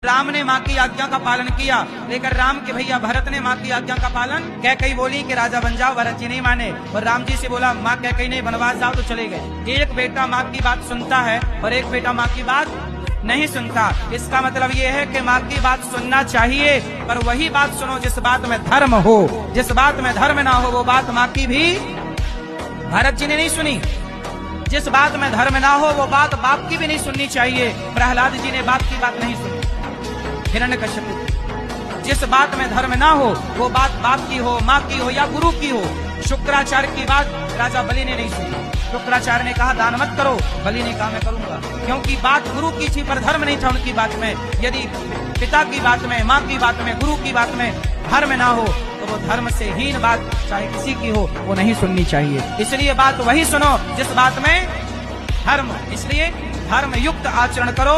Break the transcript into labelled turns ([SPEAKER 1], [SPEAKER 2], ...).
[SPEAKER 1] राम ने माँ की आज्ञा का पालन किया, लेकिन राम के भैया भरत ने माँ की आज्ञा का पालन कैकई बोली कि राजा बन जाओ, भरत जी नहीं माने और राम जी से बोला माँ कैकई नहीं बनवास जाओ, तो चले गए। एक बेटा माँ की बात सुनता है और एक बेटा माँ की बात नहीं सुनता। इसका मतलब ये है कि माँ की बात सुनना चाहिए, पर वही बात सुनो जिस बात में धर्म हो। जिस बात में धर्म ना हो वो बात माँ की भी भरत जी ने नहीं सुनी। जिस बात में धर्म ना हो वो बात बाप की भी नहीं सुननी चाहिए। प्रहलाद जी ने बाप की बात नहीं सुनी। हिरण्यकश्यप, जिस बात में धर्म ना हो वो बात बाप की हो, माँ की हो या गुरु की हो। शुक्राचार्य की बात राजा बलि ने नहीं सुनी। शुक्राचार्य ने कहा दान मत करो, बलि ने कहा मैं करूंगा, क्योंकि बात गुरु की थी पर धर्म नहीं था उनकी बात में। यदि पिता की बात में, माँ की बात में, गुरु की बात में धर्म ना हो तो वो धर्म से हीन बात चाहे किसी की हो वो नहीं सुननी चाहिए। इसलिए बात वही सुनो जिस बात में धर्म। इसलिए धर्म युक्त आचरण करो।